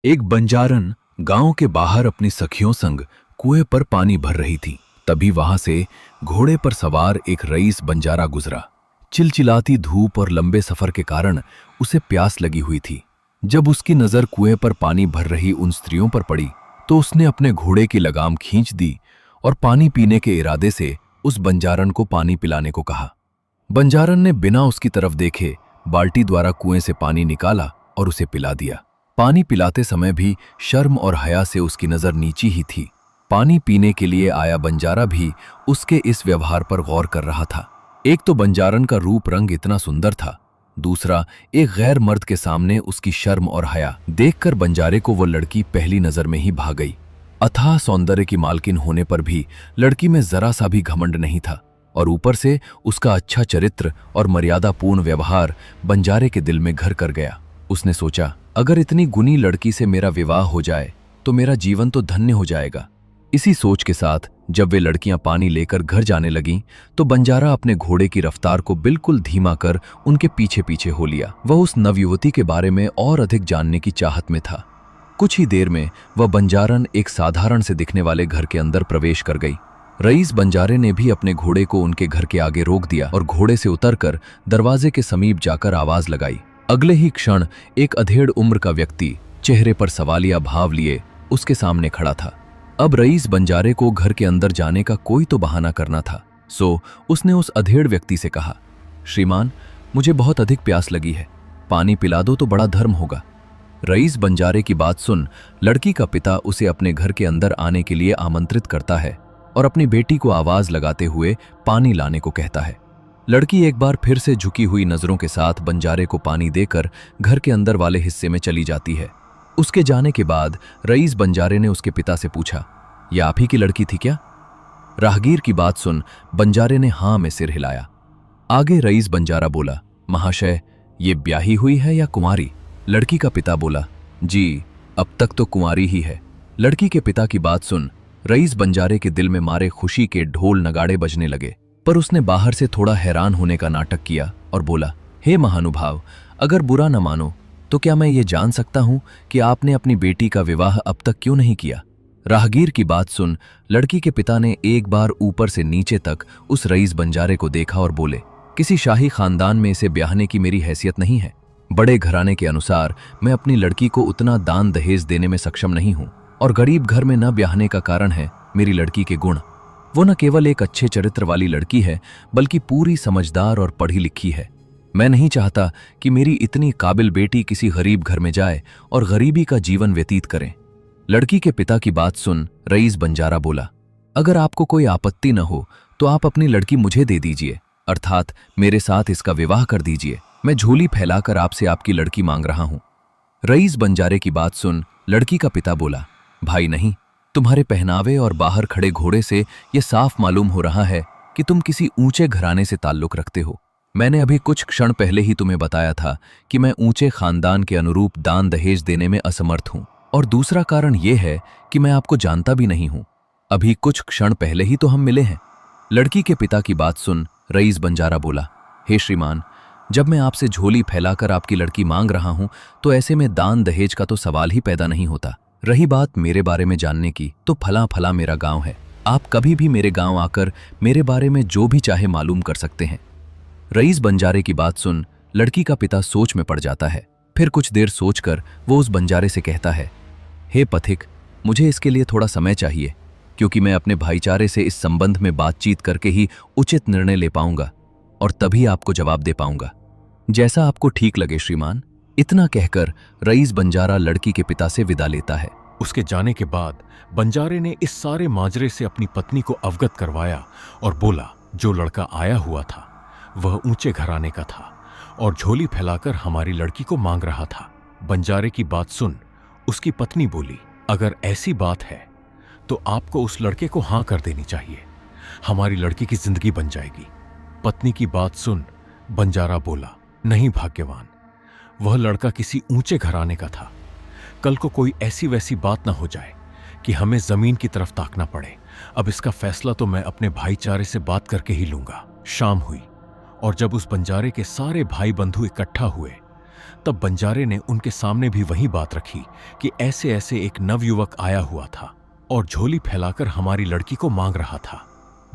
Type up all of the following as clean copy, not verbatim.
एक बंजारन गांव के बाहर अपनी सखियों संग कुएं पर पानी भर रही थी। तभी वहां से घोड़े पर सवार एक रईस बंजारा गुजरा। चिलचिलाती धूप और लंबे सफर के कारण उसे प्यास लगी हुई थी। जब उसकी नजर कुएं पर पानी भर रही उन स्त्रियों पर पड़ी तो उसने अपने घोड़े की लगाम खींच दी और पानी पीने के इरादे से उस बंजारन को पानी पिलाने को कहा। बंजारन ने बिना उसकी तरफ देखे बाल्टी द्वारा कुएं से पानी निकाला और उसे पिला दिया। पानी पिलाते समय भी शर्म और हया से उसकी नजर नीची ही थी। पानी पीने के लिए आया बंजारा भी उसके इस व्यवहार पर गौर कर रहा था। एक तो बंजारन का रूप रंग इतना सुंदर था, दूसरा एक गैर मर्द के सामने उसकी शर्म और हया देखकर बंजारे को वो लड़की पहली नजर में ही भा गई। अथाह सौंदर्य की मालकिन होने पर भी लड़की में जरा सा भी घमंड नहीं था और ऊपर से उसका अच्छा चरित्र और मर्यादापूर्ण व्यवहार बंजारे के दिल में घर कर गया। उसने सोचा, अगर इतनी गुणी लड़की से मेरा विवाह हो जाए तो मेरा जीवन तो धन्य हो जाएगा। इसी सोच के साथ जब वे लड़कियां पानी लेकर घर जाने लगीं तो बंजारा अपने घोड़े की रफ्तार को बिल्कुल धीमा कर उनके पीछे पीछे हो लिया। वह उस नवयुवती के बारे में और अधिक जानने की चाहत में था। कुछ ही देर में वह बंजारन एक साधारण से दिखने वाले घर के अंदर प्रवेश कर गई। रईस बंजारे ने भी अपने घोड़े को उनके घर के आगे रोक दिया और घोड़े से उतरकर दरवाजे के समीप जाकर आवाज लगाई। अगले ही क्षण एक अधेड़ उम्र का व्यक्ति चेहरे पर सवालिया भाव लिए उसके सामने खड़ा था। अब रईस बंजारे को घर के अंदर जाने का कोई तो बहाना करना था, सो उसने उस अधेड़ व्यक्ति से कहा, श्रीमान, मुझे बहुत अधिक प्यास लगी है, पानी पिला दो तो बड़ा धर्म होगा। रईस बंजारे की बात सुन लड़की का पिता उसे अपने घर के अंदर आने के लिए आमंत्रित करता है और अपनी बेटी को आवाज लगाते हुए पानी लाने को कहता है। लड़की एक बार फिर से झुकी हुई नजरों के साथ बंजारे को पानी देकर घर के अंदर वाले हिस्से में चली जाती है। उसके जाने के बाद रईस बंजारे ने उसके पिता से पूछा, यह आप ही की लड़की थी क्या? राहगीर की बात सुन बंजारे ने हां में सिर हिलाया। आगे रईस बंजारा बोला, महाशय, ये ब्याही हुई है या कुंवारी? लड़की का पिता बोला, जी, अब तक तो कुंवारी ही है। लड़की के पिता की बात सुन रईस बंजारे के दिल में मारे खुशी के ढोल नगाड़े बजने लगे, पर उसने बाहर से थोड़ा हैरान होने का नाटक किया और बोला, हे महानुभाव, अगर बुरा न मानो तो क्या मैं ये जान सकता हूं कि आपने अपनी बेटी का विवाह अब तक क्यों नहीं किया? राहगीर की बात सुन लड़की के पिता ने एक बार ऊपर से नीचे तक उस रईस बंजारे को देखा और बोले, किसी शाही खानदान में इसे ब्याहने की मेरी हैसियत नहीं है। बड़े घराने के अनुसार मैं अपनी लड़की को उतना दान दहेज देने में सक्षम नहीं हूं और गरीब घर में न ब्याहने का कारण है मेरी लड़की के गुण। वो न केवल एक अच्छे चरित्र वाली लड़की है बल्कि पूरी समझदार और पढ़ी लिखी है। मैं नहीं चाहता कि मेरी इतनी काबिल बेटी किसी गरीब घर में जाए और गरीबी का जीवन व्यतीत करें। लड़की के पिता की बात सुन रईस बंजारा बोला, अगर आपको कोई आपत्ति न हो तो आप अपनी लड़की मुझे दे दीजिए, अर्थात मेरे साथ इसका विवाह कर दीजिए। मैं झोली फैलाकर आपसे आपकी लड़की मांग रहा हूं। रईस बंजारे की बात सुन लड़की का पिता बोला, भाई नहीं, तुम्हारे पहनावे और बाहर खड़े घोड़े से यह साफ मालूम हो रहा है कि तुम किसी ऊंचे घराने से ताल्लुक रखते हो। मैंने अभी कुछ क्षण पहले ही तुम्हें बताया था कि मैं ऊंचे खानदान के अनुरूप दान दहेज देने में असमर्थ हूं, और दूसरा कारण यह है कि मैं आपको जानता भी नहीं हूं। अभी कुछ क्षण पहले ही तो हम मिले हैं। लड़की के पिता की बात सुन रईस बंजारा बोला, हे श्रीमान, जब मैं आपसे झोली फैलाकर आपकी लड़की मांग रहा हूं तो ऐसे में दान दहेज का तो सवाल ही पैदा नहीं होता। रही बात मेरे बारे में जानने की, तो फला फला मेरा गांव है। आप कभी भी मेरे गांव आकर मेरे बारे में जो भी चाहे मालूम कर सकते हैं। रईस बंजारे की बात सुन लड़की का पिता सोच में पड़ जाता है। फिर कुछ देर सोचकर वो उस बंजारे से कहता है, हे पथिक, मुझे इसके लिए थोड़ा समय चाहिए, क्योंकि मैं अपने भाईचारे से इस संबंध में बातचीत करके ही उचित निर्णय ले पाऊंगा और तभी आपको जवाब दे पाऊंगा। जैसा आपको ठीक लगे श्रीमान। इतना कहकर रईस बंजारा लड़की के पिता से विदा लेता है। उसके जाने के बाद बंजारे ने इस सारे माजरे से अपनी पत्नी को अवगत करवाया और बोला, जो लड़का आया हुआ था वह ऊंचे घराने का था और झोली फैलाकर हमारी लड़की को मांग रहा था। बंजारे की बात सुन उसकी पत्नी बोली, अगर ऐसी बात है तो आपको उस लड़के को हां कर देनी चाहिए, हमारी लड़की की जिंदगी बन जाएगी। पत्नी की बात सुन बंजारा बोला, नहीं भाग्यवान, वह लड़का किसी ऊंचे घराने का था। कल को कोई ऐसी वैसी बात ना हो जाए कि हमें जमीन की तरफ ताकना पड़े। अब इसका फैसला तो मैं अपने भाईचारे से बात करके ही लूंगा। शाम हुई और जब उस बंजारे के सारे भाई बंधु इकट्ठा हुए तब बंजारे ने उनके सामने भी वही बात रखी कि ऐसे ऐसे एक नवयुवक आया हुआ था और झोली फैलाकर हमारी लड़की को मांग रहा था।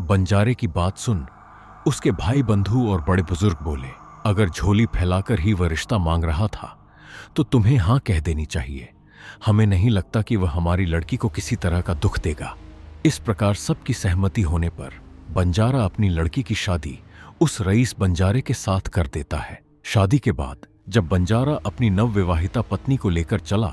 बंजारे की बात सुन उसके भाई बंधु और बड़े बुजुर्ग बोले, अगर झोली फैलाकर ही वह रिश्ता मांग रहा था तो तुम्हें हां कह देनी चाहिए। हमें नहीं लगता कि वह हमारी लड़की को किसी तरह का दुख देगा। इस प्रकार सबकी सहमति होने पर बंजारा अपनी लड़की की शादी उस रईस बंजारे के साथ कर देता है। शादी के बाद जब बंजारा अपनी नवविवाहिता पत्नी को लेकर चला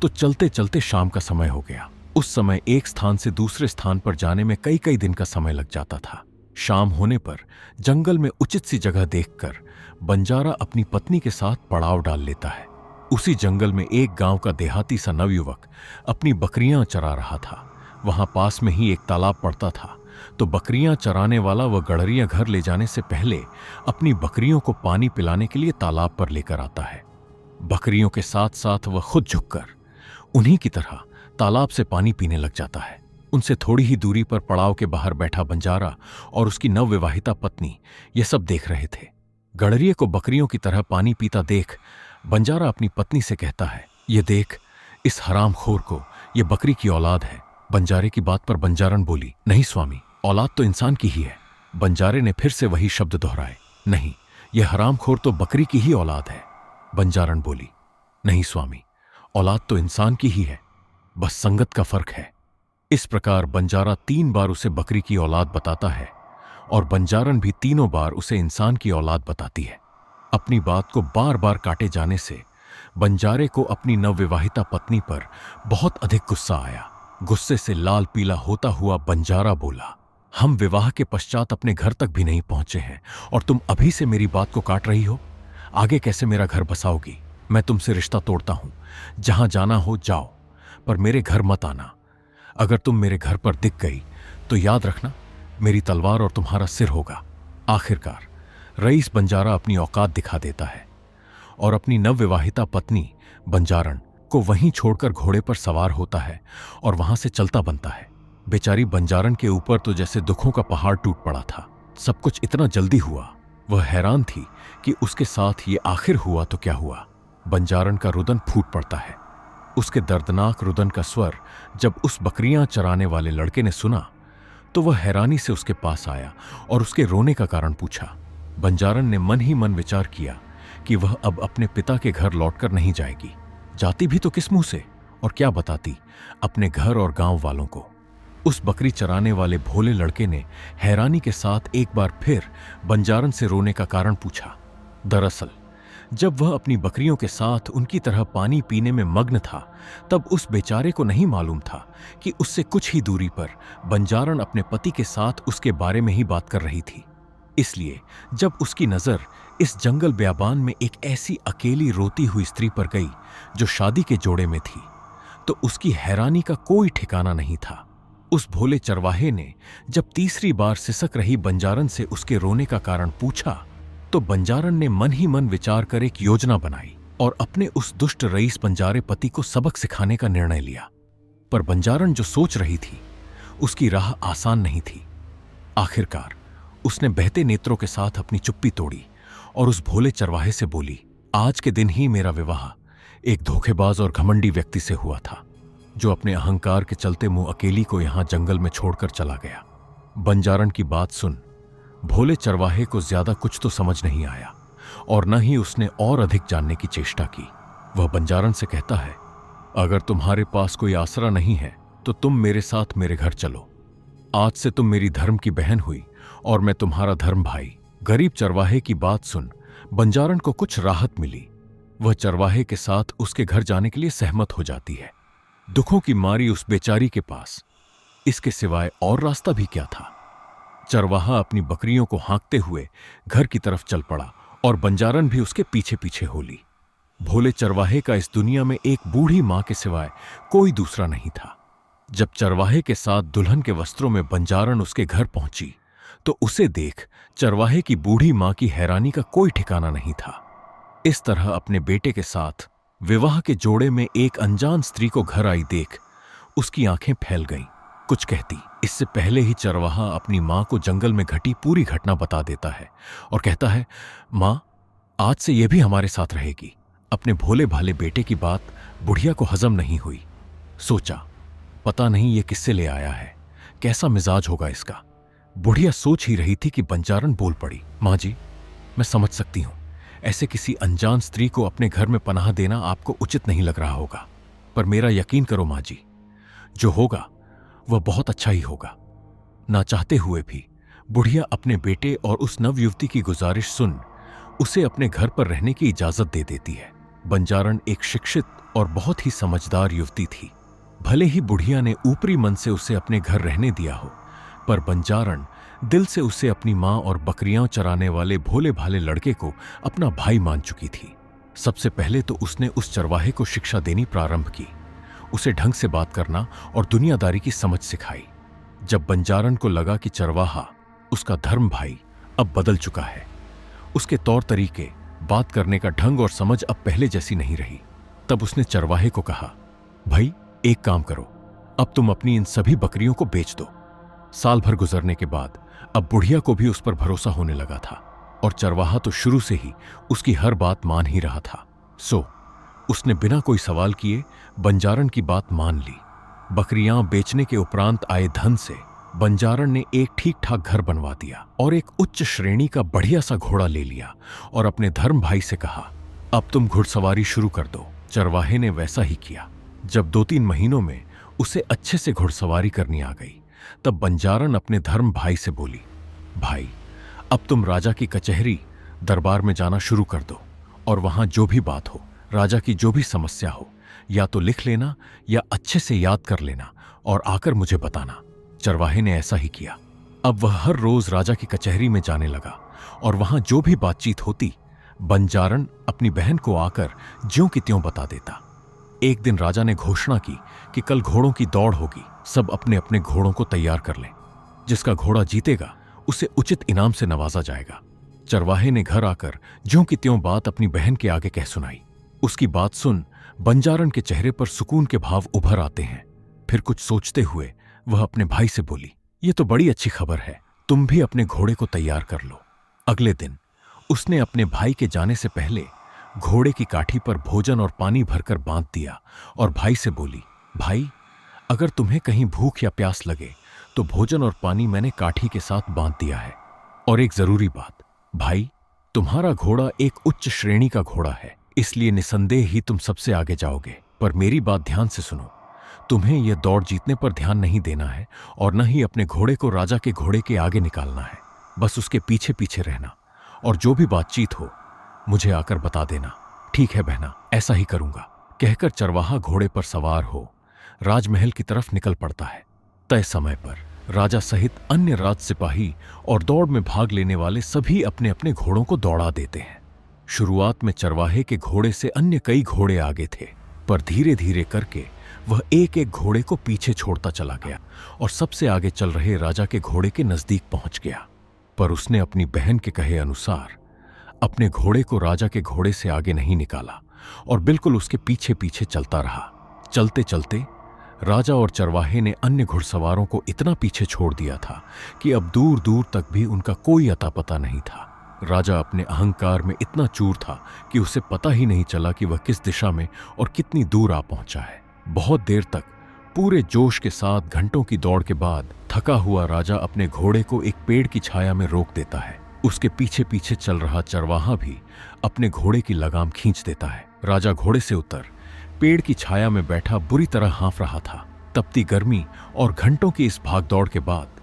तो चलते चलते शाम का समय हो गया। उस समय एक स्थान से दूसरे स्थान पर जाने में कई कई दिन का समय लग जाता था। शाम होने पर जंगल में उचित सी जगह देखकर बंजारा अपनी पत्नी के साथ पड़ाव डाल लेता है। उसी जंगल में एक गांव का देहाती सा नवयुवक अपनी बकरियां चरा रहा था। वहां पास में ही एक तालाब पड़ता था, तो बकरियां चराने वाला वह गड़रियां घर ले जाने से पहले अपनी बकरियों को पानी पिलाने के लिए तालाब पर लेकर आता है। बकरियों के साथ साथ वह खुद झुककर उन्हीं की तरह तालाब से पानी पीने लग जाता है। उनसे थोड़ी ही दूरी पर पड़ाव के बाहर बैठा बंजारा और उसकी नवविवाहिता पत्नी ये सब देख रहे थे। गड़रिये को बकरियों की तरह पानी पीता देख बंजारा अपनी पत्नी से कहता है, ये देख, इस हरामखोर को ये बकरी की औलाद है। बंजारे की बात पर बंजारन बोली, नहीं स्वामी, औलाद तो इंसान की ही है। बंजारे ने फिर से वही शब्द दोहराए, नहीं, यह हरामखोर तो बकरी की ही औलाद है। बंजारन बोली, नहीं स्वामी, औलाद तो इंसान की ही है, बस संगत का फर्क है। इस प्रकार बंजारा 3 बार उसे बकरी की औलाद बताता है और बंजारन भी तीनों बार उसे इंसान की औलाद बताती है। अपनी बात को बार बार काटे जाने से बंजारे को अपनी नवविवाहिता पत्नी पर बहुत अधिक गुस्सा आया। गुस्से से लाल पीला होता हुआ बंजारा बोला, हम विवाह के पश्चात अपने घर तक भी नहीं पहुंचे हैं और तुम अभी से मेरी बात को काट रही हो। आगे कैसे मेरा घर बसाओगी? मैं तुमसे रिश्ता तोड़ता हूं। जहां जाना हो जाओ, पर मेरे घर मत आना। अगर तुम मेरे घर पर दिख गई तो याद रखना, मेरी तलवार और तुम्हारा सिर होगा। आखिरकार रईस बंजारा अपनी औकात दिखा देता है और अपनी नवविवाहिता पत्नी बंजारन को वहीं छोड़कर घोड़े पर सवार होता है और वहां से चलता बनता है। बेचारी बंजारन के ऊपर तो जैसे दुखों का पहाड़ टूट पड़ा था। सब कुछ इतना जल्दी हुआ, वह हैरान थी कि उसके साथ ये आखिर हुआ तो क्या हुआ। बंजारन का रुदन फूट पड़ता है। उसके दर्दनाक रुदन का स्वर जब उस बकरियां चराने वाले लड़के ने सुना तो वह हैरानी से उसके पास आया और उसके रोने का कारण पूछा। बंजारन ने मन ही मन विचार किया कि वह अब अपने पिता के घर लौटकर नहीं जाएगी। जाती भी तो किस मुंह से और क्या बताती अपने घर और गांव वालों को। उस बकरी चराने वाले भोले लड़के ने हैरानी के साथ एक बार फिर बंजारन से रोने का कारण पूछा। दरअसल जब वह अपनी बकरियों के साथ उनकी तरह पानी पीने में मग्न था, तब उस बेचारे को नहीं मालूम था कि उससे कुछ ही दूरी पर बंजारन अपने पति के साथ उसके बारे में ही बात कर रही थी। इसलिए जब उसकी नजर इस जंगल ब्याबान में एक ऐसी अकेली रोती हुई स्त्री पर गई जो शादी के जोड़े में थी, तो उसकी हैरानी का कोई ठिकाना नहीं था। उस भोले चरवाहे ने जब तीसरी बार सिसक रही बंजारन से उसके रोने का कारण पूछा, तो बंजारन ने मन ही मन विचार कर एक योजना बनाई और अपने उस दुष्ट रईस बंजारे पति को सबक सिखाने का निर्णय लिया। पर बंजारन जो सोच रही थी उसकी राह आसान नहीं थी। आखिरकार उसने बहते नेत्रों के साथ अपनी चुप्पी तोड़ी और उस भोले चरवाहे से बोली, आज के दिन ही मेरा विवाह एक धोखेबाज और घमंडी व्यक्ति से हुआ था, जो अपने अहंकार के चलते मुंह अकेली को यहां जंगल में छोड़कर चला गया। बंजारन की बात सुन भोले चरवाहे को ज्यादा कुछ तो समझ नहीं आया और न ही उसने और अधिक जानने की चेष्टा की। वह बंजारन से कहता है, अगर तुम्हारे पास कोई आसरा नहीं है तो तुम मेरे साथ मेरे घर चलो। आज से तुम मेरी धर्म की बहन हुई और मैं तुम्हारा धर्म भाई। गरीब चरवाहे की बात सुन बंजारन को कुछ राहत मिली। वह चरवाहे के साथ उसके घर जाने के लिए सहमत हो जाती है। दुखों की मारी उस बेचारी के पास इसके सिवाय और रास्ता भी क्या था। चरवाहा अपनी बकरियों को हाँकते हुए घर की तरफ चल पड़ा और बंजारन भी उसके पीछे पीछे हो ली। भोले चरवाहे का इस दुनिया में एक बूढ़ी मां के सिवाय कोई दूसरा नहीं था। जब चरवाहे के साथ दुल्हन के वस्त्रों में बंजारन उसके घर पहुंची तो उसे देख चरवाहे की बूढ़ी मां की हैरानी का कोई ठिकाना नहीं था। इस तरह अपने बेटे के साथ विवाह के जोड़े में एक अनजान स्त्री को घर आई देख उसकी आंखें फैल गईं। कुछ कहती इससे पहले ही चरवाहा अपनी मां को जंगल में घटी पूरी घटना बता देता है और कहता है, मां, आज से यह भी हमारे साथ रहेगी। अपने भोले भाले बेटे की बात बुढ़िया को हजम नहीं हुई। सोचा, पता नहीं ये किससे ले आया है, कैसा मिजाज होगा इसका। बुढ़िया सोच ही रही थी कि बंजारन बोल पड़ी, माँ जी, मैं समझ सकती हूं, ऐसे किसी अनजान स्त्री को अपने घर में पनाह देना आपको उचित नहीं लग रहा होगा, पर मेरा यकीन करो माँ जी, जो होगा वह बहुत अच्छा ही होगा। ना चाहते हुए भी बुढ़िया अपने बेटे और उस नवयुवती की गुजारिश सुन उसे अपने घर पर रहने की इजाजत दे देती है। बंजारन एक शिक्षित और बहुत ही समझदार युवती थी। भले ही बुढ़िया ने ऊपरी मन से उसे अपने घर रहने दिया हो, पर बंजारन दिल से उसे अपनी मां और बकरियां चराने वाले भोले भाले लड़के को अपना भाई मान चुकी थी। सबसे पहले तो उसने उस चरवाहे को शिक्षा देनी प्रारंभ की, उसे ढंग से बात करना और दुनियादारी की समझ सिखाई। जब बंजारन को लगा कि चरवाहा, उसका धर्म भाई, अब बदल चुका है, उसके तौर तरीके, बात करने का ढंग और समझ अब पहले जैसी नहीं रही, तब उसने चरवाहे को कहा, भाई एक काम करो, अब तुम अपनी इन सभी बकरियों को बेच दो। साल भर गुजरने के बाद अब बुढ़िया को भी उस पर भरोसा होने लगा था और चरवाहा तो शुरू से ही उसकी हर बात मान ही रहा था। सो उसने बिना कोई सवाल किए बंजारन की बात मान ली। बकरियां बेचने के उपरांत आए धन से बंजारन ने एक ठीक ठाक घर बनवा दिया और एक उच्च श्रेणी का बढ़िया सा घोड़ा ले लिया और अपने धर्म भाई से कहा, अब तुम घुड़सवारी शुरू कर दो। चरवाहे ने वैसा ही किया। जब 2-3 महीनों में उसे अच्छे से घुड़सवारी करनी आ गई, तब बंजारन अपने धर्म भाई से बोली, भाई अब तुम राजा की कचहरी दरबार में जाना शुरू कर दो और वहां जो भी बात हो, राजा की जो भी समस्या हो, या तो लिख लेना या अच्छे से याद कर लेना और आकर मुझे बताना। चरवाहे ने ऐसा ही किया। अब वह हर रोज राजा की कचहरी में जाने लगा और वहां जो भी बातचीत होती, बंजारन अपनी बहन को आकर ज्यों की त्यों बता देता। एक दिन राजा ने घोषणा की कि कल घोड़ों की दौड़ होगी, सब अपने अपने घोड़ों को तैयार कर लें। जिसका घोड़ा जीतेगा उसे उचित इनाम से नवाजा जाएगा। चरवाहे ने घर आकर ज्यों की त्यों बात अपनी बहन के आगे कह सुनाई। उसकी बात सुन बंजारन के चेहरे पर सुकून के भाव उभर आते हैं। फिर कुछ सोचते हुए वह अपने भाई से बोली, ये तो बड़ी अच्छी खबर है, तुम भी अपने घोड़े को तैयार कर लो। अगले दिन उसने अपने भाई के जाने से पहले घोड़े की काठी पर भोजन और पानी भरकर बांध दिया और भाई से बोली, भाई अगर तुम्हें कहीं भूख या प्यास लगे तो भोजन और पानी मैंने काठी के साथ बांध दिया है। और एक जरूरी बात, भाई तुम्हारा घोड़ा एक उच्च श्रेणी का घोड़ा है, इसलिए निसंदेह ही तुम सबसे आगे जाओगे। पर मेरी बात ध्यान से सुनो, तुम्हें यह दौड़ जीतने पर ध्यान नहीं देना है और न ही अपने घोड़े को राजा के घोड़े के आगे निकालना है। बस उसके पीछे पीछे रहना और जो भी बातचीत हो मुझे आकर बता देना। ठीक है बहना, ऐसा ही करूंगा। कहकर चरवाहा घोड़े पर सवार हो राजमहल की तरफ निकल पड़ता है। तय समय पर राजा सहित अन्य राज सिपाही और दौड़ में भाग लेने वाले सभी अपने अपने घोड़ों को दौड़ा देते हैं। शुरुआत में चरवाहे के घोड़े से अन्य कई घोड़े आगे थे, पर धीरे धीरे करके वह एक एक घोड़े को पीछे छोड़ता चला गया और सबसे आगे चल रहे राजा के घोड़े के नजदीक पहुंच गया। पर उसने अपनी बहन के कहे अनुसार अपने घोड़े को राजा के घोड़े से आगे नहीं निकाला और बिल्कुल उसके पीछे पीछे चलता रहा। चलते चलते राजा और चरवाहे ने अन्य घुड़सवारों को इतना पीछे छोड़ दिया था कि अब दूर दूर तक भी उनका कोई अता पता नहीं था। राजा अपने अहंकार में इतना चूर था कि उसे पता ही नहीं चला कि वह किस दिशा में और कितनी दूर आ पहुंचा है। बहुत देर तक पूरे जोश के साथ घंटों की दौड़ के बाद थका हुआ राजा अपने घोड़े को एक पेड़ की छाया में रोक देता है। उसके पीछे पीछे चल रहा चरवाहा भी अपने घोड़े की लगाम खींच देता है। राजा घोड़े से उतर पेड़ की छाया में बैठा बुरी तरह हाँफ रहा था। तपती गर्मी और घंटों की इस भागदौड़ के बाद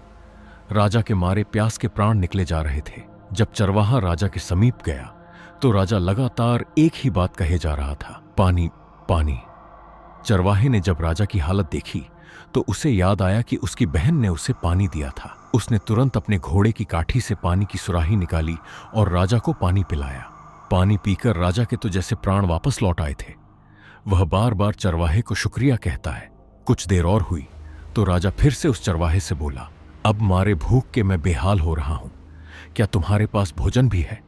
राजा के मारे प्यास के प्राण निकले जा रहे थे। जब चरवाहा राजा के समीप गया तो राजा लगातार एक ही बात कहे जा रहा था, पानी पानी। चरवाहे ने जब राजा की हालत देखी तो उसे याद आया कि उसकी बहन ने उसे पानी दिया था। उसने तुरंत अपने घोड़े की काठी से पानी की सुराही निकाली और राजा को पानी पिलाया। पानी पीकर राजा के तो जैसे प्राण वापस लौट आए थे। वह बार बार चरवाहे को शुक्रिया कहता है। कुछ देर और हुई तो राजा फिर से उस चरवाहे से बोला, अब मारे भूख के मैं बेहाल हो रहा हूं, क्या तुम्हारे पास भोजन भी है?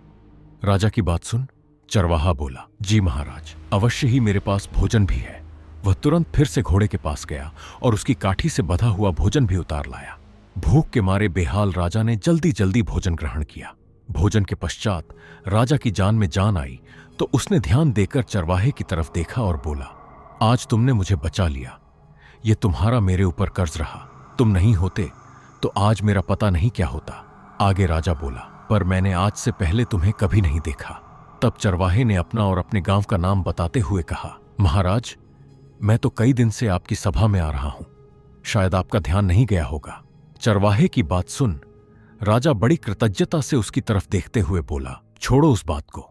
राजा की बात सुन चरवाहा बोला, जी महाराज, अवश्य ही मेरे पास भोजन भी है। वह तुरंत फिर से घोड़े के पास गया और उसकी काठी से बंधा हुआ भोजन भी उतार लाया। भूख के मारे बेहाल राजा ने जल्दी जल्दी भोजन ग्रहण किया। भोजन के पश्चात राजा की जान में जान आई तो उसने ध्यान देकर चरवाहे की तरफ देखा और बोला, आज तुमने मुझे बचा लिया। ये तुम्हारा मेरे ऊपर कर्ज रहा। तुम नहीं होते तो आज मेरा पता नहीं क्या होता। आगे राजा बोला, पर मैंने आज से पहले तुम्हें कभी नहीं देखा। तब चरवाहे ने अपना और अपने गांव का नाम बताते हुए कहा, महाराज, मैं तो कई दिन से आपकी सभा में आ रहा हूं, शायद आपका ध्यान नहीं गया होगा। चरवाहे की बात सुन राजा बड़ी कृतज्ञता से उसकी तरफ देखते हुए बोला, छोड़ो उस बात को।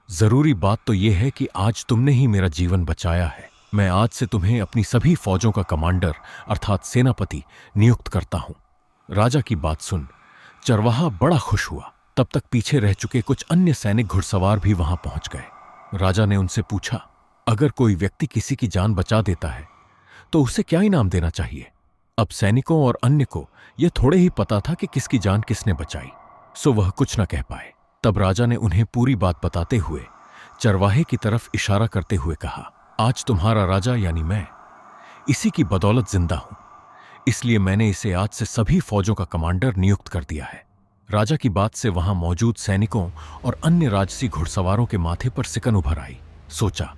जरूरी बात तो यह है कि आज तुमने ही मेरा जीवन बचाया है। मैं आज से तुम्हें अपनी सभी फौजों का कमांडर अर्थात सेनापति नियुक्त करता हूं। राजा की बात सुन चरवाहा बड़ा खुश हुआ। तब तक पीछे रह चुके कुछ अन्य सैनिक घुड़सवार भी वहां पहुंच गए। राजा ने उनसे पूछा, अगर कोई व्यक्ति किसी की जान बचा देता है तो उसे क्या इनाम देना चाहिए? अब सैनिकों और अन्य को यह थोड़े ही पता था कि किसकी जान किसने बचाई, सो वह कुछ न कह पाए। तब राजा ने उन्हें पूरी बात बताते हुए चरवाहे की तरफ इशारा करते हुए कहा, आज तुम्हारा राजा यानी मैं इसी की बदौलत जिंदा हूं, इसलिए मैंने इसे आज से सभी फौजों का कमांडर नियुक्त कर दिया है। राजा की बात से वहां मौजूद सैनिकों और अन्य राजसी घुड़सवारों के माथे पर सिकन उभर आई। सोचा,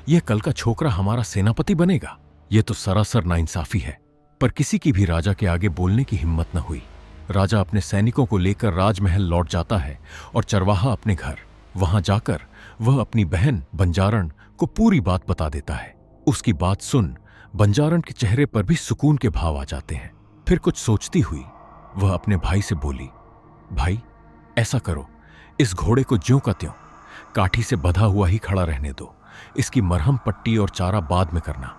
यह कल का छोकरा हमारा सेनापति बनेगा। यह तो सरासर नाइंसाफी है। पर किसी की भी राजा के आगे बोलने की हिम्मत न हुई। राजा अपने सैनिकों को लेकर राजमहल लौट जाता है और चरवाहा अपने घर। वहां जाकर वह अपनी बहन बंजारण को पूरी बात बता देता है। उसकी बात सुन बंजारण के चेहरे पर भी सुकून के भाव आ जाते हैं। फिर कुछ सोचती हुई वह अपने भाई से बोली, भाई, ऐसा करो, इस घोड़े को ज्यों का त्यों काठी से बंधा हुआ ही खड़ा रहने दो। इसकी मरहम पट्टी और चारा बाद में करना।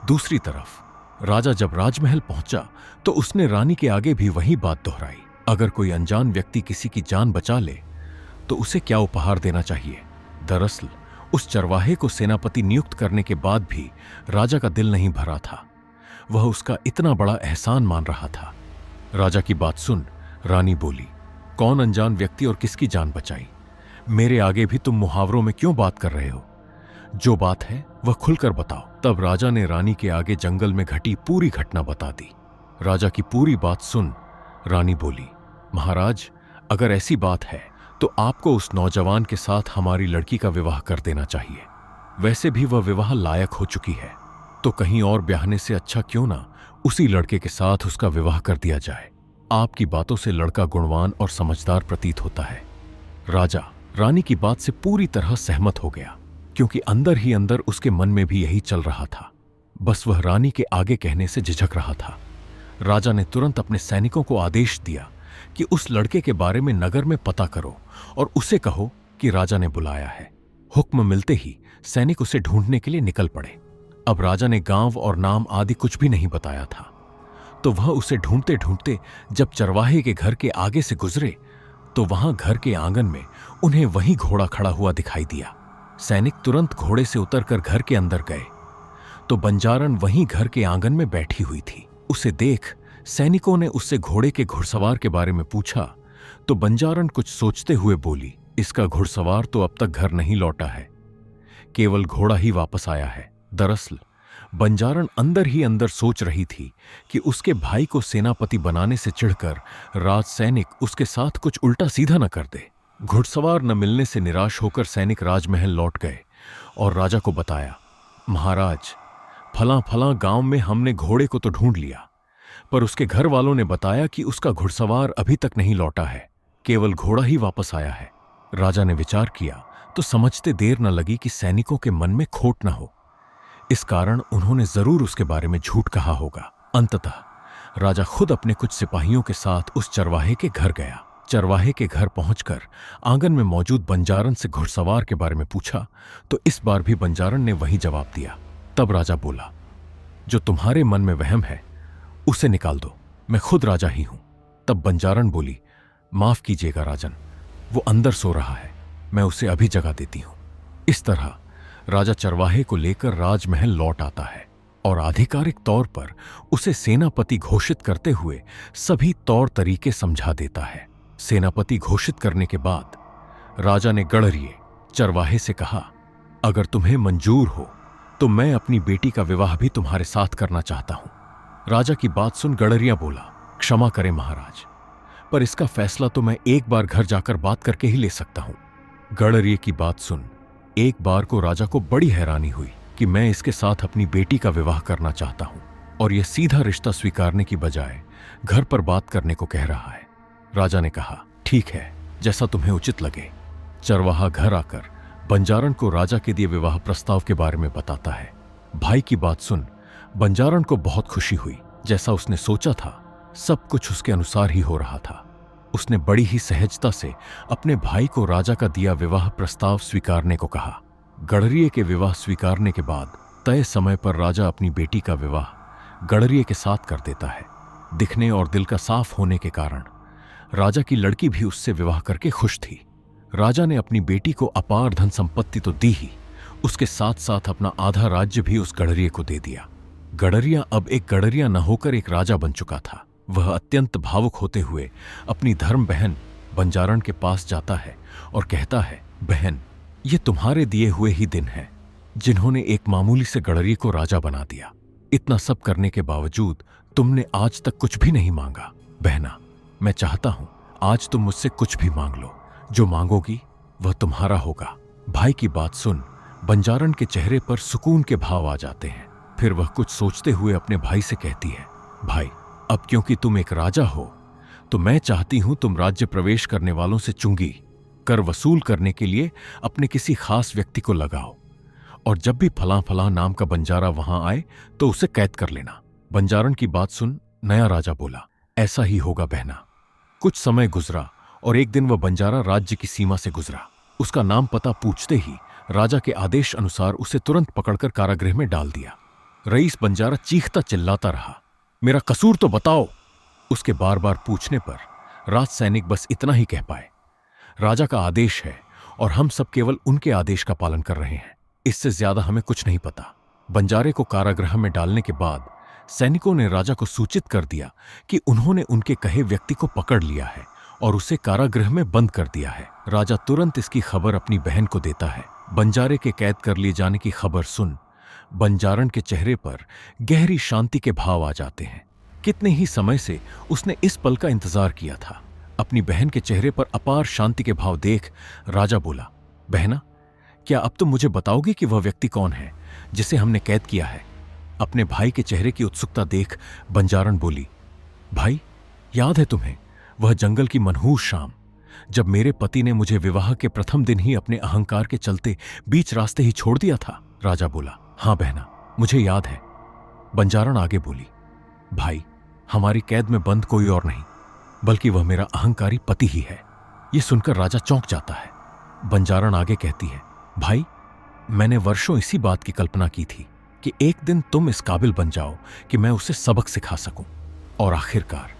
दूसरी तरफ राजा जब राजमहल पहुंचा तो उसने रानी के आगे भी वही बात दोहराई। अगर कोई अनजान व्यक्ति किसी की जान बचा ले तो उसे क्या उपहार देना चाहिए? दरअसल उस चरवाहे को सेनापति नियुक्त करने के बाद भी राजा का दिल नहीं भरा था। वह उसका इतना बड़ा एहसान मान रहा था। राजा की बात सुन रानी बोली, कौन अनजान व्यक्ति और किसकी जान बचाई? मेरे आगे भी तुम मुहावरों में क्यों बात कर रहे हो? जो बात है वह खुलकर बताओ। तब राजा ने रानी के आगे जंगल में घटी पूरी घटना बता दी। राजा की पूरी बात सुन रानी बोली, महाराज, अगर ऐसी बात है तो आपको उस नौजवान के साथ हमारी लड़की का विवाह कर देना चाहिए। वैसे भी वह विवाह लायक हो चुकी है, तो कहीं और ब्याहने से अच्छा क्यों ना उसी लड़के के साथ उसका विवाह कर दिया जाए। आपकी बातों से लड़का गुणवान और समझदार प्रतीत होता है। राजा रानी की बात से पूरी तरह सहमत हो गया, क्योंकि अंदर ही अंदर उसके मन में भी यही चल रहा था। बस वह रानी के आगे कहने से झिझक रहा था। राजा ने तुरंत अपने सैनिकों को आदेश दिया कि उस लड़के के बारे में नगर में पता करो और उसे कहो कि राजा ने बुलाया है। हुक्म मिलते ही सैनिक उसे ढूंढने के लिए निकल पड़े। अब राजा ने गांव और नाम आदि कुछ भी नहीं बताया था, तो वह उसे ढूंढते ढूंढते जब चरवाहे के घर के आगे से गुजरे तो वहां घर के आंगन में उन्हें वही घोड़ा खड़ा हुआ दिखाई दिया। सैनिक तुरंत घोड़े से उतरकर घर के अंदर गए तो बंजारण वहीं घर के आंगन में बैठी हुई थी। उसे देख सैनिकों ने उससे घोड़े के घुड़सवार के बारे में पूछा तो बंजारण कुछ सोचते हुए बोली, इसका घुड़सवार तो अब तक घर नहीं लौटा है, केवल घोड़ा ही वापस आया है। दरअसल बंजारण अंदर ही अंदर सोच रही थी कि उसके भाई को सेनापति बनाने से चिढ़कर राज सैनिक उसके साथ कुछ उल्टा सीधा न कर दे। घुड़सवार न मिलने से निराश होकर सैनिक राजमहल लौट गए और राजा को बताया, महाराज, फलां फलां गांव में हमने घोड़े को तो ढूंढ लिया, पर उसके घर वालों ने बताया कि उसका घुड़सवार अभी तक नहीं लौटा है, केवल घोड़ा ही वापस आया है। राजा ने विचार किया तो समझते देर न लगी कि सैनिकों के मन में खोट न हो। इस कारण उन्होंने जरूर उसके बारे में झूठ कहा होगा। अंततः राजा खुद अपने कुछ सिपाहियों के साथ उस चरवाहे के घर गया। चरवाहे के घर पहुंचकर आंगन में मौजूद बंजारण से घुड़सवार के बारे में पूछा तो इस बार भी बंजारण ने वही जवाब दिया। तब राजा बोला, जो तुम्हारे मन में वहम है उसे निकाल दो, मैं खुद राजा ही हूं। तब बंजारण बोली, माफ कीजिएगा राजन, वो अंदर सो रहा है, मैं उसे अभी जगा देती हूं। इस तरह राजा चरवाहे को लेकर राजमहल लौट आता है और आधिकारिक तौर पर उसे सेनापति घोषित करते हुए सभी तौर तरीके समझा देता है। सेनापति घोषित करने के बाद राजा ने गढ़रिए चरवाहे से कहा, अगर तुम्हें मंजूर हो तो मैं अपनी बेटी का विवाह भी तुम्हारे साथ करना चाहता हूं। राजा की बात सुन गढ़रिया बोला, क्षमा करें महाराज, पर इसका फैसला तो मैं एक बार घर जाकर बात करके ही ले सकता हूं। गडरिये की बात सुन एक बार को राजा को बड़ी हैरानी हुई कि मैं इसके साथ अपनी बेटी का विवाह करना चाहता हूं और यह सीधा रिश्ता स्वीकारने की बजाय घर पर बात करने को कह रहा है। राजा ने कहा, ठीक है, जैसा तुम्हें उचित लगे। चरवाहा घर आकर बंजारण को राजा के दिए विवाह प्रस्ताव के बारे में बताता है। भाई की बात सुन बंजारण को बहुत खुशी हुई। जैसा उसने सोचा था सब कुछ उसके अनुसार ही हो रहा था। उसने बड़ी ही सहजता से अपने भाई को राजा का दिया विवाह प्रस्ताव स्वीकारने को कहा। गडरिये के विवाह स्वीकारने के बाद तय समय पर राजा अपनी बेटी का विवाह गडरिये के साथ कर देता है। दिखने और दिल का साफ होने के कारण राजा की लड़की भी उससे विवाह करके खुश थी। राजा ने अपनी बेटी को अपार धन संपत्ति तो दी ही, उसके साथ साथ अपना आधा राज्य भी उस गडरिये को दे दिया। गडरिया अब एक गडरिया न होकर एक राजा बन चुका था। वह अत्यंत भावुक होते हुए अपनी धर्म बहन बंजारण के पास जाता है और कहता है, बहन, ये तुम्हारे दिए हुए ही दिन हैं जिन्होंने एक मामूली से गडरिये को राजा बना दिया। इतना सब करने के बावजूद तुमने आज तक कुछ भी नहीं मांगा। बहना, मैं चाहता हूं आज तुम मुझसे कुछ भी मांग लो, जो मांगोगी वह तुम्हारा होगा। भाई की बात सुन बंजारण के चेहरे पर सुकून के भाव आ जाते हैं। फिर वह कुछ सोचते हुए अपने भाई से कहती है, भाई, अब क्योंकि तुम एक राजा हो तो मैं चाहती हूं तुम राज्य प्रवेश करने वालों से चुंगी कर वसूल करने के लिए अपने किसी खास व्यक्ति को लगाओ और जब भी फलां फलां नाम का बंजारा वहां आए तो उसे कैद कर लेना। बंजारण की बात सुन नया राजा बोला, ऐसा ही होगा बहना। कुछ समय गुजरा और एक दिन वह बंजारा राज्य की सीमा से गुजरा। उसका नाम पता पूछते ही राजा के आदेश अनुसार उसे तुरंत पकड़कर कारागृह में डाल दिया। रईस बंजारा चीखता चिल्लाता रहा, मेरा कसूर तो बताओ। उसके बार बार पूछने पर राज सैनिक बस इतना ही कह पाए, राजा का आदेश है और हम सब केवल उनके आदेश का पालन कर रहे हैं, इससे ज्यादा हमें कुछ नहीं पता। बंजारे को कारागृह में डालने के बाद सैनिकों ने राजा को सूचित कर दिया कि उन्होंने उनके कहे व्यक्ति को पकड़ लिया है और उसे कारागृह में बंद कर दिया है। राजा तुरंत इसकी खबर अपनी बहन को देता है। बंजारे के कैद कर लिए जाने की खबर सुन बंजारण के चेहरे पर गहरी शांति के भाव आ जाते हैं। कितने ही समय से उसने इस पल का इंतजार किया था। अपनी बहन के चेहरे पर अपार शांति के भाव देख राजा बोला, बहना, क्या अब तुम मुझे बताओगी कि वह व्यक्ति कौन है जिसे हमने कैद किया है? अपने भाई के चेहरे की उत्सुकता देख बंजारण बोली, भाई, याद है तुम्हें वह जंगल की मनहूस शाम जब मेरे पति ने मुझे विवाह के प्रथम दिन ही अपने अहंकार के चलते बीच रास्ते ही छोड़ दिया था? राजा बोला, हाँ बहना, मुझे याद है। बंजारण आगे बोली, भाई, हमारी कैद में बंद कोई और नहीं बल्कि वह मेरा अहंकारी पति ही है। यह सुनकर राजा चौंक जाता है। बंजारण आगे कहती है, भाई, मैंने वर्षों इसी बात की कल्पना की थी कि एक दिन तुम इस काबिल बन जाओ कि मैं उसे सबक सिखा सकूं, और आखिरकार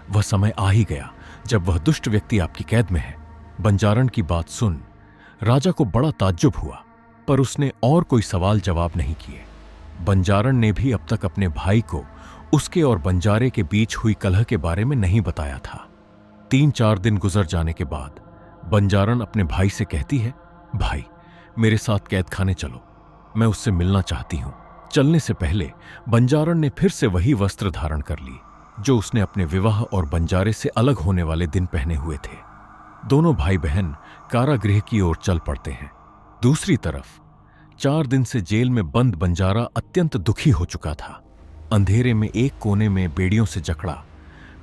वह समय आ ही गया जब वह दुष्ट व्यक्ति आपकी कैद में है। बंजारण की बात सुन राजा को बड़ा ताज्जुब हुआ, पर उसने और कोई सवाल जवाब नहीं किए। बंजारण ने भी अब तक अपने भाई को उसके और बंजारे के बीच हुई कलह के बारे में नहीं बताया था। 3-4 दिन गुजर जाने के बाद बंजारण अपने भाई से कहती है, भाई, मेरे साथ कैद खाने चलो, मैं उससे मिलना चाहती हूं। चलने से पहले बंजारण ने फिर से वही वस्त्र धारण कर ली जो उसने अपने विवाह और बंजारे से अलग होने वाले दिन पहने हुए थे। दोनों भाई बहन कारागृह की ओर चल पड़ते हैं। दूसरी तरफ 4 दिन से जेल में बंद बंजारा अत्यंत दुखी हो चुका था। अंधेरे में एक कोने में बेड़ियों से जकड़ा,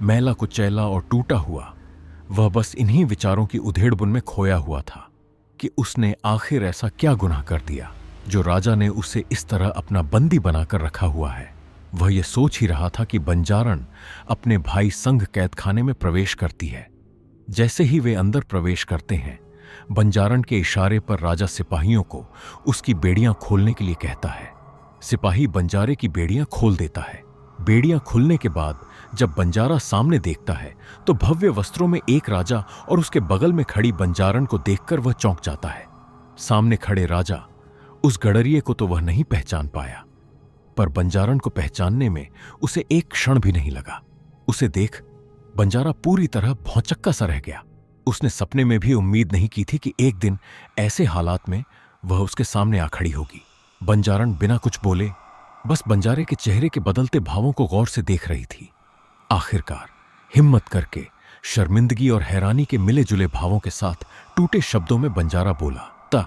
मैला कुचैला और टूटा हुआ, वह बस इन्हीं विचारों की उधेड़बुन में खोया हुआ था कि उसने आखिर ऐसा क्या गुनाह कर दिया जो राजा ने उसे इस तरह अपना बंदी बनाकर रखा हुआ है। वह यह सोच ही रहा था कि बंजारण अपने भाई संग कैद खाने में प्रवेश करती है। जैसे ही वे अंदर प्रवेश करते हैं, बंजारण के इशारे पर राजा सिपाहियों को उसकी बेड़ियां खोलने के लिए कहता है। सिपाही बंजारे की बेड़ियां खोल देता है। बेड़ियां खुलने के बाद जब बंजारा सामने देखता है तो भव्य वस्त्रों में एक राजा और उसके बगल में खड़ी बंजारण को देखकर वह चौंक जाता है। सामने खड़े राजा उस गडरिये को तो वह नहीं पहचान पाया, पर बंजारण को पहचानने में उसे एक क्षण भी नहीं लगा। उसे देख बंजारा पूरी तरह भौंचक्का सा रह गया। उसने सपने में भी उम्मीद नहीं की थी कि एक दिन ऐसे हालात में वह उसके सामने आ खड़ी होगी। बंजारण बिना कुछ बोले बस बंजारे के चेहरे के बदलते भावों को गौर से देख रही थी। आखिरकार हिम्मत करके शर्मिंदगी और हैरानी के मिले जुले भावों के साथ टूटे शब्दों में बंजारा बोला, ता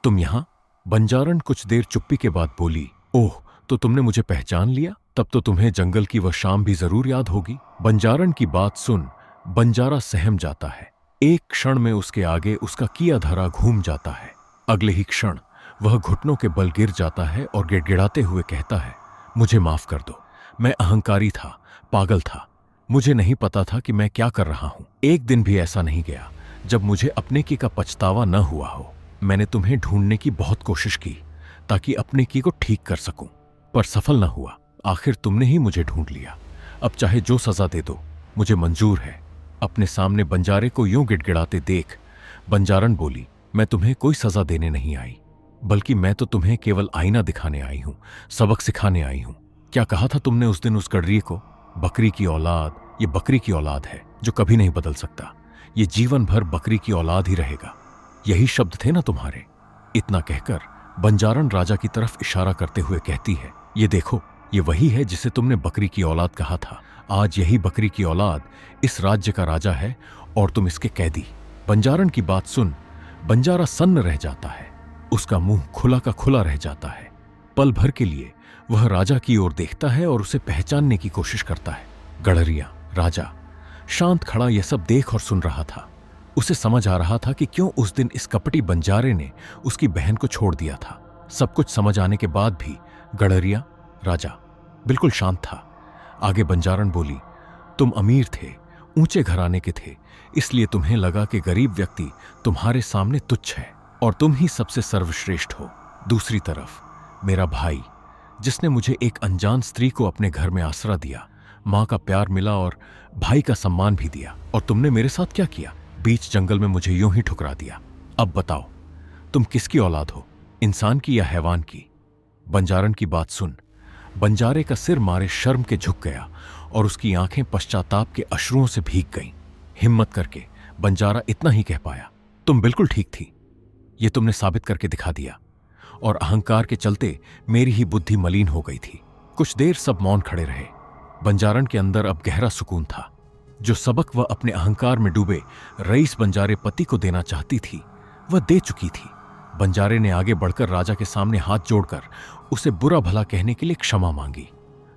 तुम यहां? बंजारन कुछ देर चुप्पी के बाद बोली, ओह, तो तुमने मुझे पहचान लिया? तब तो तुम्हें जंगल की वह शाम भी जरूर याद होगी। बंजारन की बात सुन बंजारा सहम जाता है। एक क्षण में उसके आगे उसका किया धरा घूम जाता है। अगले ही क्षण वह घुटनों के बल गिर जाता है और गिड़गिड़ाते हुए कहता है, मुझे माफ कर दो, मैं अहंकारी था, पागल था, मुझे नहीं पता था कि मैं क्या कर रहा हूं। एक दिन भी ऐसा नहीं गया जब मुझे अपने की का पछतावा न हुआ हो। मैंने तुम्हें ढूंढने की बहुत कोशिश की ताकि अपने की को ठीक कर सकूं, पर सफल न हुआ। आखिर तुमने ही मुझे ढूंढ लिया। अब चाहे जो सजा दे दो, मुझे मंजूर है। अपने सामने बंजारे को यूं गिड़गिड़ाते देख बंजारन बोली, मैं तुम्हें कोई सजा देने नहीं आई, बल्कि मैं तो तुम्हें केवल आईना दिखाने आई हूं, सबक सिखाने आई हूं। क्या कहा था तुमने उस दिन उस गडरिये को? बकरी की औलाद, ये बकरी की औलाद है जो कभी नहीं बदल सकता। ये जीवन भर बकरी की औलाद ही रहेगा। यही शब्द थे ना तुम्हारे? इतना कहकर बंजारन राजा की तरफ इशारा करते हुए कहती है, ये देखो, ये वही है जिसे तुमने बकरी की औलाद कहा था। आज यही बकरी की औलाद इस राज्य का राजा है और तुम इसके कैदी। बंजारन की बात सुन बंजारा सन्न रह जाता है। उसका मुंह खुला का खुला रह जाता है। पल भर के लिए वह राजा की ओर देखता है और उसे पहचानने की कोशिश करता है। गडरिया राजा शांत खड़ा यह सब देख और सुन रहा था। उसे समझ आ रहा था कि क्यों उस दिन इस कपटी बंजारे ने उसकी बहन को छोड़ दिया था। सब कुछ समझ आने के बाद भी गडरिया राजा बिल्कुल शांत था। आगे बंजारन बोली, तुम अमीर थे, ऊंचे घराने के थे, इसलिए तुम्हें लगा कि गरीब व्यक्ति तुम्हारे सामने तुच्छ है और तुम ही सबसे सर्वश्रेष्ठ हो। दूसरी तरफ मेरा भाई, जिसने मुझे एक अनजान स्त्री को अपने घर में आसरा दिया, मां का प्यार मिला और भाई का सम्मान भी दिया, और तुमने मेरे साथ क्या किया? बीच जंगल में मुझे यूं ही ठुकरा दिया। अब बताओ, तुम किसकी औलाद हो, इंसान की या हैवान की? बंजारन की बात सुन बंजारे का सिर मारे शर्म के झुक गया और उसकी आंखें पश्चाताप के अश्रुओं से भीग गईं। हिम्मत करके बंजारा इतना ही कह पाया, तुम बिल्कुल ठीक थी, ये तुमने साबित करके दिखा दिया, और अहंकार के चलते मेरी ही बुद्धि मलिन हो गई थी। कुछ देर सब मौन खड़े रहे। बंजारन के अंदर अब गहरा सुकून था। जो सबक वह अपने अहंकार में डूबे रईस बंजारे पति को देना चाहती थी, वह दे चुकी थी। बंजारे ने आगे बढ़कर राजा के सामने हाथ जोड़कर उसे बुरा भला कहने के लिए क्षमा मांगी।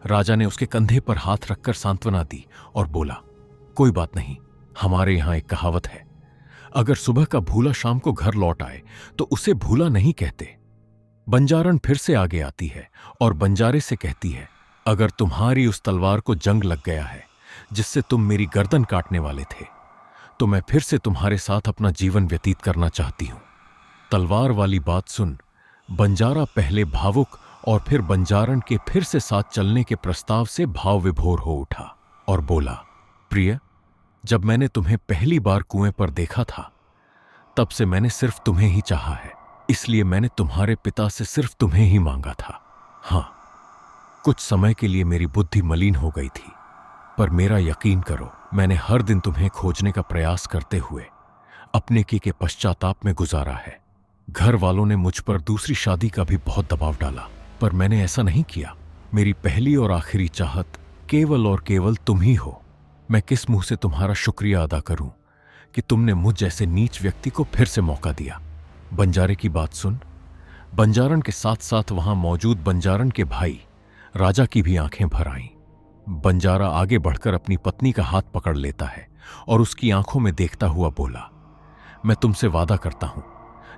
राजा ने उसके कंधे पर हाथ रखकर सांत्वना दी और बोला, कोई बात नहीं, हमारे यहां एक कहावत है, अगर सुबह का भूला शाम को घर लौट आए तो उसे भूला नहीं कहते। बंजारन फिर से आगे आती है और बंजारे से कहती है, अगर तुम्हारी उस तलवार को जंग लग गया है जिससे तुम मेरी गर्दन काटने वाले थे, तो मैं फिर से तुम्हारे साथ अपना जीवन व्यतीत करना चाहती हूं। तलवार वाली बात सुन बंजारा पहले भावुक और फिर बंजारन के फिर से साथ चलने के प्रस्ताव से भाव विभोर हो उठा और बोला, प्रिय, जब मैंने तुम्हें पहली बार कुएं पर देखा था, तब से मैंने सिर्फ तुम्हें ही चाहा है, इसलिए मैंने तुम्हारे पिता से सिर्फ तुम्हें ही मांगा था। हां, कुछ समय के लिए मेरी बुद्धि मलिन हो गई थी, पर मेरा यकीन करो, मैंने हर दिन तुम्हें खोजने का प्रयास करते हुए अपने की के पश्चाताप में गुजारा है। घर वालों ने मुझ पर दूसरी शादी का भी बहुत दबाव डाला, पर मैंने ऐसा नहीं किया। मेरी पहली और आखिरी चाहत केवल और केवल तुम ही हो। मैं किस मुंह से तुम्हारा शुक्रिया अदा करूं कि तुमने मुझ जैसे नीच व्यक्ति को फिर से मौका दिया। बंजारे की बात सुन बंजारन के साथ साथ वहां मौजूद बंजारन के भाई राजा की भी आंखें भर आईं। बंजारा आगे बढ़कर अपनी पत्नी का हाथ पकड़ लेता है और उसकी आंखों में देखता हुआ बोला, मैं तुमसे वादा करता हूं,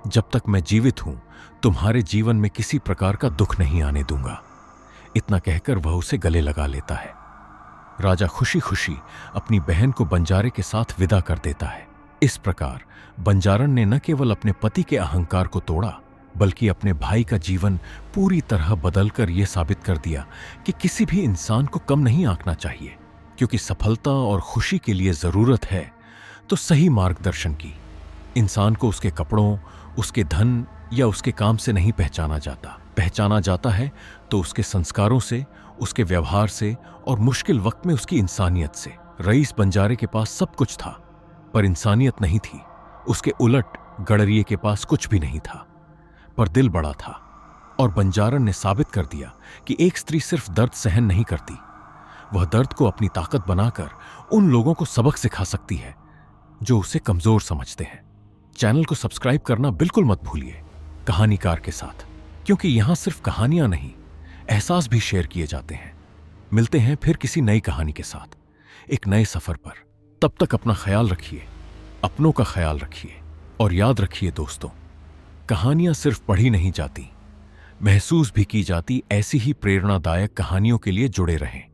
जब तक मैं जीवित हूं तुम्हारे जीवन में किसी प्रकार का दुख नहीं आने दूंगा। इतना कहकर वह उसे गले लगा लेता है। राजा खुशी खुशी अपनी बहन को बंजारे के साथ विदा कर देता है। इस प्रकार बंजारन ने न केवल अपने पति के अहंकार को तोड़ा, बल्कि अपने भाई का जीवन पूरी तरह बदलकर यह साबित कर दिया कि किसी भी इंसान को कम नहीं आंकना चाहिए, क्योंकि सफलता और खुशी के लिए जरूरत है तो सही मार्गदर्शन की। इंसान को उसके कपड़ों, उसके धन या उसके काम से नहीं पहचाना जाता। पहचाना जाता है तो उसके संस्कारों से, उसके व्यवहार से और मुश्किल वक्त में उसकी इंसानियत से। रईस बंजारे के पास सब कुछ था, पर इंसानियत नहीं थी। उसके उलट गडरिये के पास कुछ भी नहीं था, पर दिल बड़ा था। और बंजारन ने साबित कर दिया कि एक स्त्री सिर्फ दर्द सहन नहीं करती, वह दर्द को अपनी ताकत बनाकर उन लोगों को सबक सिखा सकती है जो उसे कमजोर समझते हैं। चैनल को सब्सक्राइब करना बिल्कुल मत भूलिए कहानीकार के साथ, क्योंकि यहां सिर्फ कहानियां नहीं, एहसास भी शेयर किए जाते हैं। मिलते हैं फिर किसी नई कहानी के साथ, एक नए सफर पर। तब तक अपना ख्याल रखिए, अपनों का ख्याल रखिए, और याद रखिए दोस्तों, कहानियां सिर्फ पढ़ी नहीं जाती, महसूस भी की जाती। ऐसी ही प्रेरणादायक कहानियों के लिए जुड़े रहें।